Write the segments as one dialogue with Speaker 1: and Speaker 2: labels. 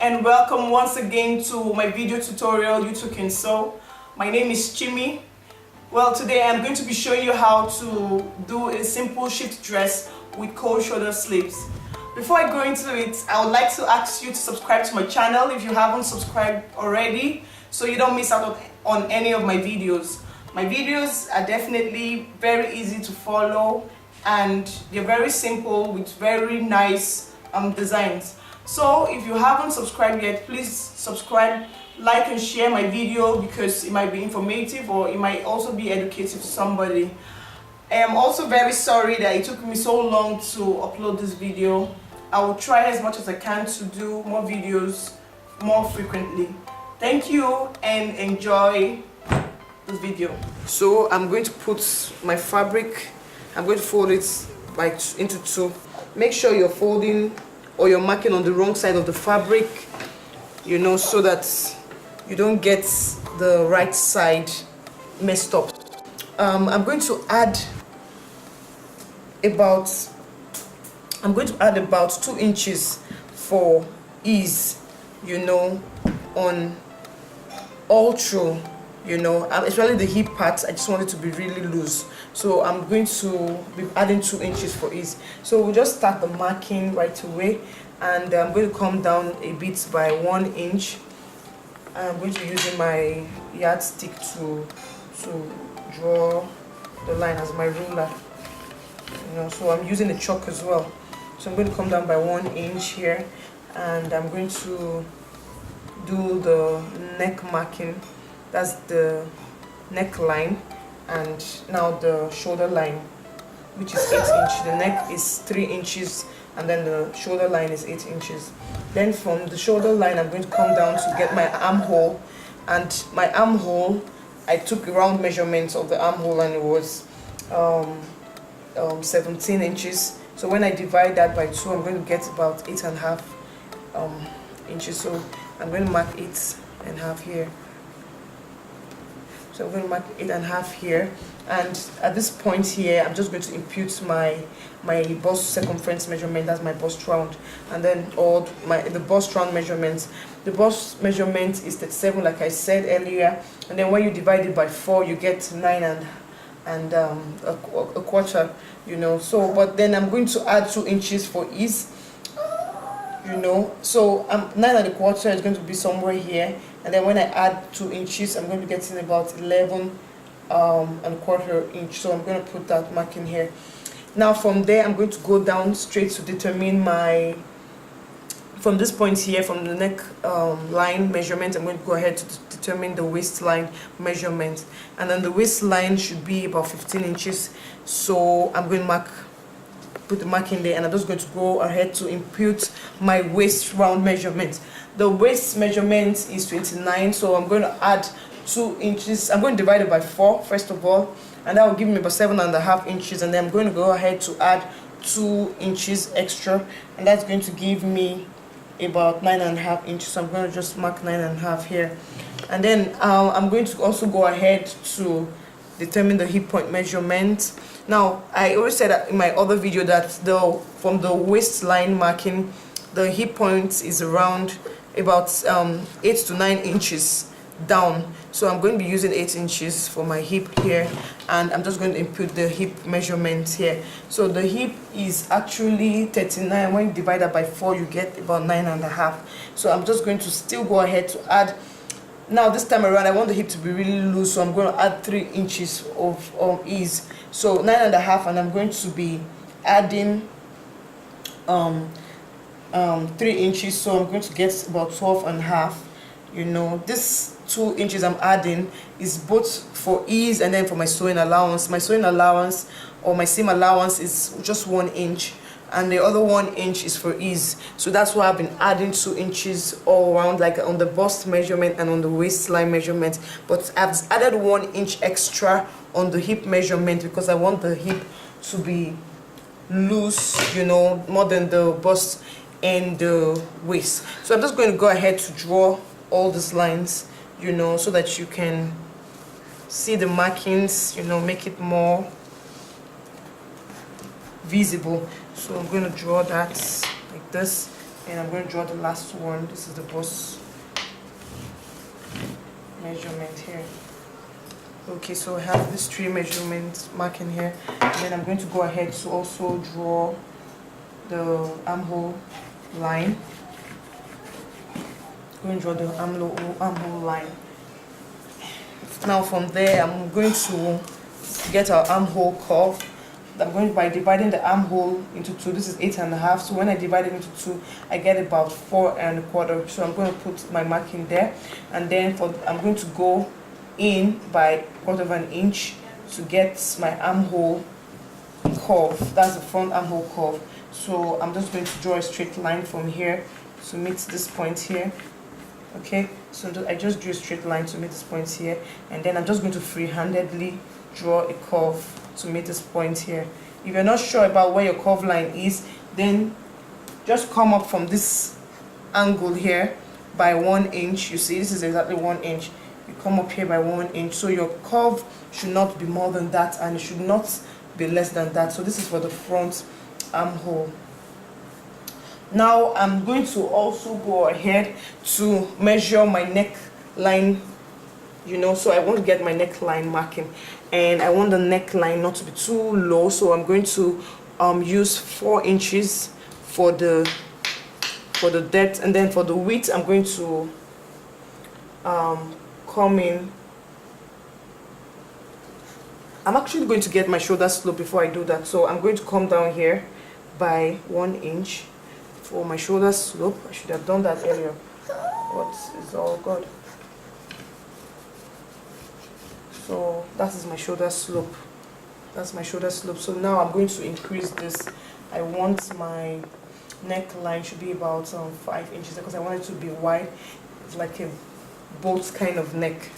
Speaker 1: and welcome once again to my video tutorial You Too Can Sew. My name is Chimi. Well, today I'm going to be showing you how to do a simple shift dress with cold shoulder sleeves. Before I go into it, I would like to ask you to subscribe to my channel if you haven't subscribed already, so you don't miss out on any of my videos. My videos are definitely very easy to follow and they're very simple with very nice designs. So if you haven't subscribed yet, please subscribe, like and share my video because it might be informative or it might also be educative to somebody. I am also very sorry that it took me so long to upload this video. I will try as much as I can to do more videos more frequently. Thank you and enjoy this video. So I'm going to put my fabric, I'm going to fold it like into two. Make sure you're folding or you're marking on the wrong side of the fabric, you know, so that you don't get the right side messed up. I'm going to add about 2 inches for ease, you know, on all through, you know, especially the hip part. I just want it to be really loose, so I'm going to be adding 2 inches for ease. So we'll just start the marking right away, and I'm going to come down a bit by 1 inch. I'm going to be using my yardstick to draw the line as my ruler, you know, so I'm using a chalk as well. So I'm going to come down by 1 inch here, and I'm going to do the neck marking. That's the neckline, and now the shoulder line, which is 8 inches. The neck is 3 inches, and then the shoulder line is 8 inches. Then from the shoulder line, I'm going to come down to get my armhole, and my armhole, I took a round measurement of the armhole, and it was 17 inches. So when I divide that by 2, I'm going to get about 8.5 inches. So I'm going to mark 8.5 here. So I'm going to mark 8.5 here, and at this point here, I'm just going to impute my bust circumference measurement. That's my bust round, and then the bust round measurement. The bust measurement is 37, like I said earlier, and then when you divide it by 4, you get 9 and a quarter, you know. So, but then I'm going to add 2 inches for ease, you know. So 9 1/4 is going to be somewhere here, and then when I add 2 inches, I'm going to be getting about 11 1/4 inch. So I'm going to put that marking here. Now from there, I'm going to go down straight to determine from this point here, from the neck line measurement, I'm going to go ahead to determine the waistline measurement, and then the waistline should be about 15 inches. So I'm going to put the mark in there, and I'm just going to go ahead to impute my waist round measurement. The waist measurement is 29, so I'm going to add 2 inches. I'm going to divide it by 4 first of all, and that will give me about 7.5 inches, and then I'm going to go ahead to add 2 inches extra, and that's going to give me about 9.5 inches. So I'm going to just mark 9.5 here, and then I'm going to also go ahead to determine the hip point measurement. Now, I already said in my other video that from the waistline marking, the hip point is around about 8 to 9 inches down. So I'm going to be using 8 inches for my hip here, and I'm just going to input the hip measurement here. So the hip is actually 39. When you divide that by 4, you get about 9.5. So I'm just going to still go ahead to add. Now this time around, I want the hip to be really loose, so I'm going to add 3 inches of ease. So 9.5, and I'm going to be adding 3 inches. So I'm going to get about 12.5. You know, this 2 inches I'm adding is both for ease and then for my sewing allowance. My sewing allowance or my seam allowance is just 1 inch, and the other 1 inch is for ease. So that's why I've been adding 2 inches all around, like on the bust measurement and on the waistline measurement. But I've added 1 inch extra on the hip measurement because I want the hip to be loose, you know, more than the bust and the waist. So I'm just going to go ahead to draw all these lines, you know, so that you can see the markings, you know, make it more visible. So I'm going to draw that like this, and I'm going to draw the last one. This is the bust measurement here. Okay, so I have these 3 measurements marking here, and then I'm going to go ahead to also draw the armhole line. Going to draw the armhole line. Now from there, I'm going to get our armhole curve. I'm going by dividing the armhole into 2. This is 8.5. So when I divide it into 2, I get about 4.25. So I'm going to put my mark in there, and then I'm going to go in by 1/4 inch to get my armhole curve. That's the front armhole curve. So I'm just going to draw a straight line from here to meet this point here. Okay, so I just drew a straight line to meet this point here, and then I'm just going to free-handedly draw a curve to meet this point here. If you're not sure about where your curve line is, then just come up from this angle here by 1 inch. You see, this is exactly 1 inch. You come up here by 1 inch, so your curve should not be more than that, and it should not be less than that. So this is for the front armhole. Now I'm going to also go ahead to measure my neckline, so I want to get my neckline marking, and I want the neckline not to be too low, so I'm going to use 4 inches for the depth, and then for the width I'm going to come in. I'm actually going to get my shoulder slope before I do that, so I'm going to come down here by 1 inch for my shoulder slope. I should have done that earlier. What is all good? So that is my shoulder slope. That's my shoulder slope. So now I'm going to increase this. I want my neckline should be about 5 inches because I want it to be wide. It's like a boat kind of neck.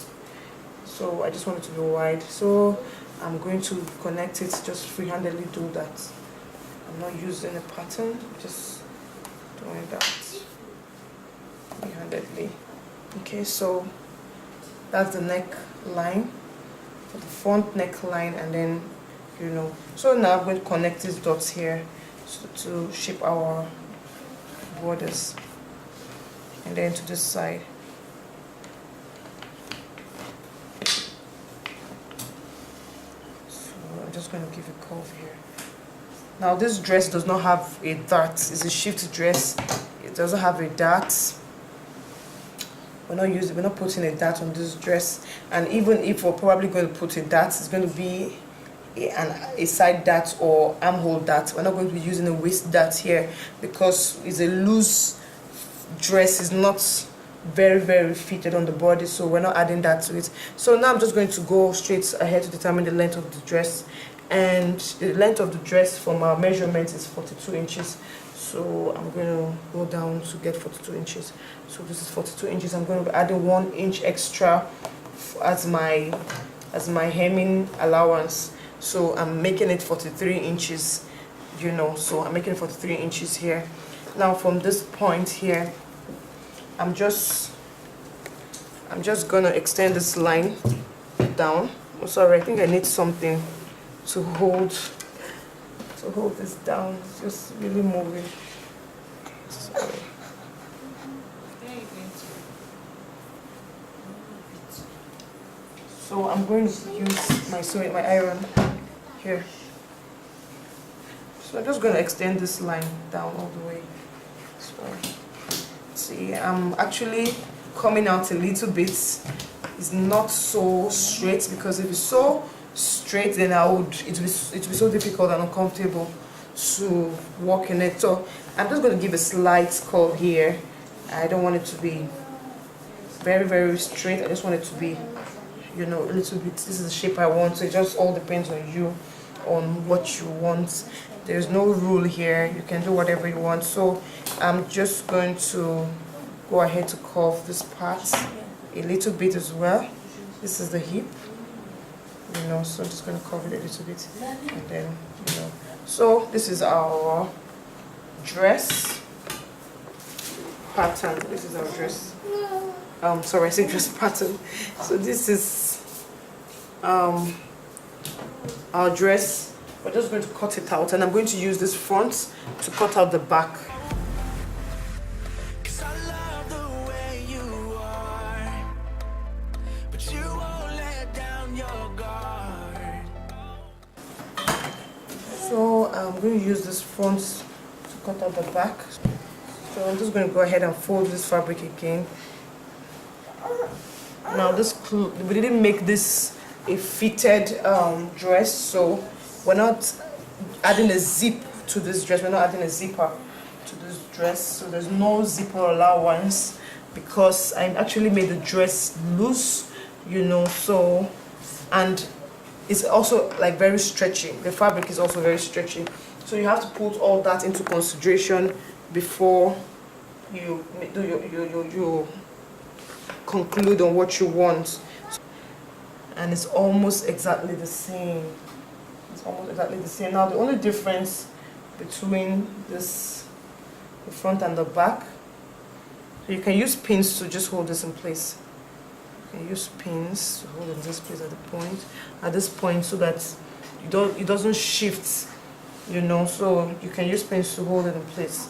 Speaker 1: So I just want it to be wide. So I'm going to connect it, just free-handedly do that. I'm not using a pattern, just doing that free-handedly. Okay, so that's the neck line for the front neckline, and then so now I'm going to connect these dots here to shape our borders, and then to this side. So I'm just going to give a curve here. Now this dress does not have a dart. It's a shift dress. It doesn't have a dart. We're not putting a dart on this dress, and even if we're probably going to put a dart, it's going to be a side dart or armhole dart. We're not going to be using a waist dart here because it's a loose dress. It's not very fitted on the body, so we're not adding that to it. So now I'm just going to go straight ahead to determine the length of the dress, and the length of the dress from our measurement is 42 inches. So I'm going to go down to get 42 inches. So this is 42 inches. I'm going to be adding 1 inch extra as my hemming allowance. So I'm making it 43 inches, so I'm making 43 inches here. Now from this point here, I'm just going to extend this line down. Oh, sorry, I think I need something to hold this down. It's just really moving. Sorry. So I'm going to use my iron here. So I'm just going to extend this line down all the way. So see, I'm actually coming out a little bit. It's not so straight, because if it's so straight, then it would be so difficult and uncomfortable to walk in it. So I'm just going to give a slight curve here. I don't want it to be very straight. I just want it to be a little bit. This is the shape I want, so it just all depends on you, on what you want. There's no rule here. You can do whatever you want. So I'm just going to go ahead to curve this part a little bit as well. This is the hip, so I'm just going to curve it a little bit, and then so this is our dress pattern. This is our dress sorry, I said dress pattern. So this is our dress. We're just going to cut it out, and I'm going to use this front to cut out the back. I'm going to use this front to cut out the back. So I'm just going to go ahead and fold this fabric again. Now we didn't make this a fitted dress, so we're not adding a zip to this dress. We're not adding a zipper to this dress, so there's no zipper allowance because I actually made the dress loose, you know. So, and it's also like very stretchy. The fabric is also very stretchy, so you have to put all that into consideration before you do you conclude on what you want. And it's almost exactly the same. It's almost exactly the same. Now the only difference between this, the front and the back, so you can use pins to just hold this in place. You can use pins to hold it in this place at this point, so that it doesn't shift, you know. So you can use pins to hold it in place.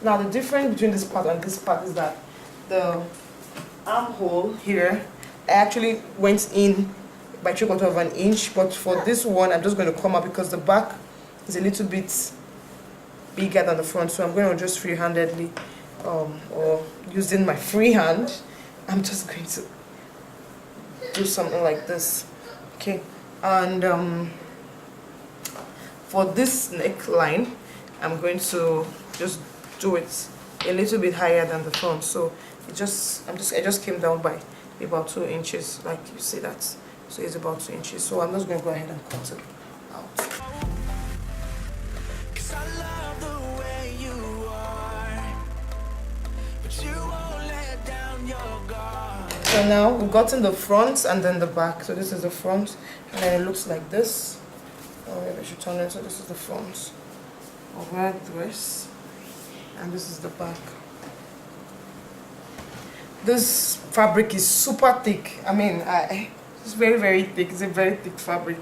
Speaker 1: Now the difference between this part and this part is that the armhole here, I actually went in by 3/4 of an inch, but for this one I'm just going to come up because the back is a little bit bigger than the front, so I'm going to just free-handedly or using my free hand, I'm just going to do something like this. Okay, and for this neckline I'm going to just do it a little bit higher than the front, so I just came down by about 2 inches, like you see that. So it's about 2 inches. So I'm just going to go ahead and cut it out. So now we've gotten the front and then the back. So this is the front, and then it looks like this. Oh, maybe I should turn it. So this is the front of our dress, and this is the back. This fabric is super thick. I mean, it's very, very thick. It's a very thick fabric.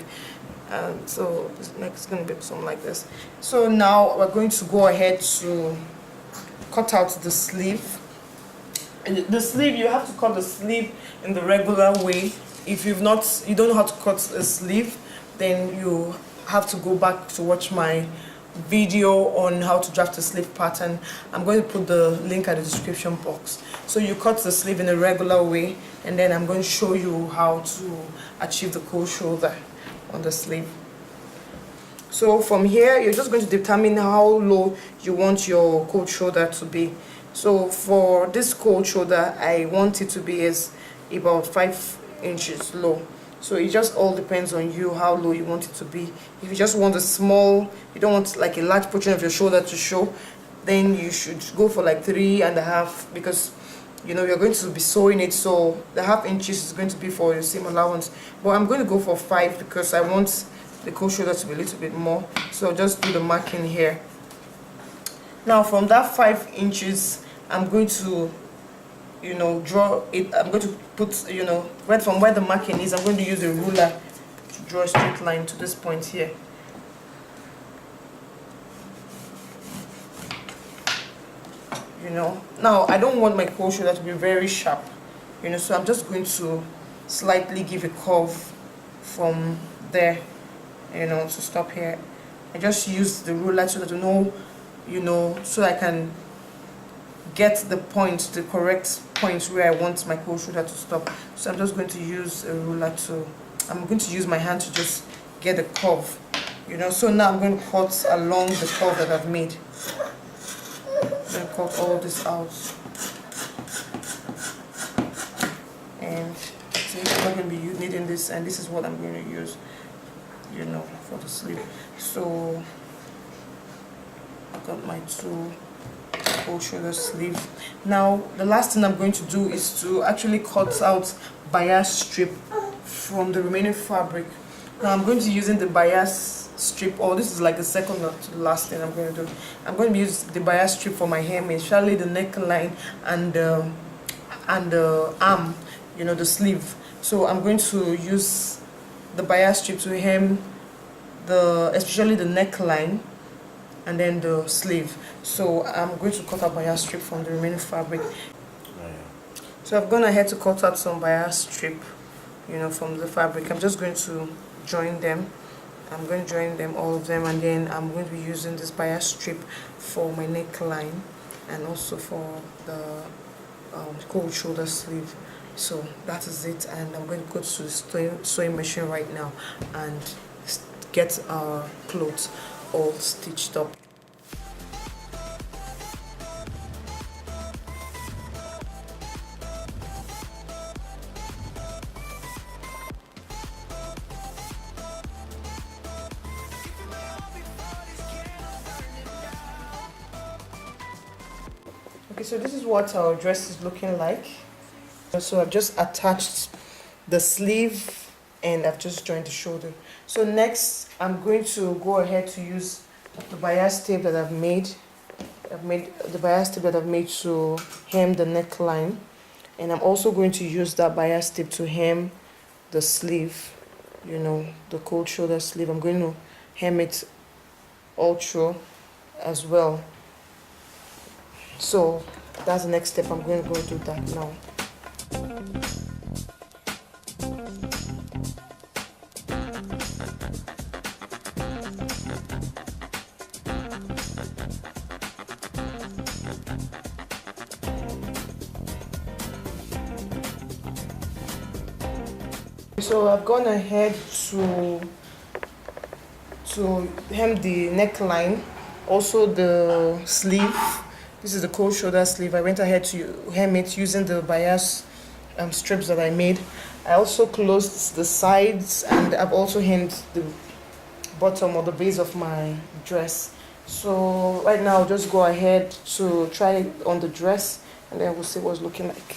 Speaker 1: And so this neck is going to be something like this. So now we're going to go ahead to cut out the sleeve. And the sleeve, you have to cut the sleeve in the regular way. If you don't know how to cut a sleeve, then you have to go back to watch my video on how to draft a sleeve pattern. I'm going to put the link at the description box. So you cut the sleeve in a regular way, and then I'm going to show you how to achieve the cold shoulder on the sleeve. So from here, you're just going to determine how low you want your cold shoulder to be. So for this cold shoulder, I want it to be about 5 inches low. So it just all depends on you how low you want it to be. If you just want a small, you don't want like a large portion of your shoulder to show, then you should go for like 3.5, because you know you're going to be sewing it, so the 1/2 inches is going to be for your seam allowance. But I'm going to go for 5 because I want the cold shoulder to be a little bit more. So I'll just do the marking here. Now from that 5 inches, I'm going to draw it. I'm going to put, right from where the marking is, I'm going to use a ruler to draw a straight line to this point here. Now I don't want my cold shoulder to be very sharp, so I'm just going to slightly give a curve from there, to stop here. I just use the ruler so that so I can get the correct point where I want my cold shoulder to stop. So I'm just going to use a ruler I'm going to use my hand to just get a curve, So now I'm going to cut along the curve that I've made. I'm going to cut all this out. And see, I'm not going to be needing this, and this is what I'm going to use, for the sleeve. So I got my 2 cold shoulder sleeve. Now the last thing I'm going to do is to actually cut out bias strip from the remaining fabric. Now I'm going to be using the bias strip, or this is like the second to the last thing I'm going to do. I'm going to use the bias strip for my hem, especially the neckline and the arm, the sleeve. So I'm going to use the bias strip to hem especially the neckline and then the sleeve. So I'm going to cut out bias strip from the remaining fabric. So I've gone ahead to cut out some bias strip, from the fabric. I'm just going to join them I'm going to join them, all of them, and then I'm going to be using this bias strip for my neckline and also for the cold shoulder sleeve. So that is it, and I'm going to go to the sewing machine right now and get our clothes all stitched up. Okay, so this is what our dress is looking like. So I've just attached the sleeve and I've just joined the shoulder. So next I'm going to go ahead to use the bias tape that I've made. I've made the bias tape that I've made to hem the neckline, and I'm also going to use that bias tape to hem the sleeve, you know, the cold shoulder sleeve. I'm going to hem it all through as well. So that's the next step. I'm going to go do that now. So I've gone ahead to hem the neckline, also the sleeve. This is the cold shoulder sleeve. I went ahead to hem it using the bias strips that I made. I also closed the sides, and I've also hemmed the bottom or the base of my dress. So right now I'll just go ahead to try it on the dress, and then we'll see what it's looking like.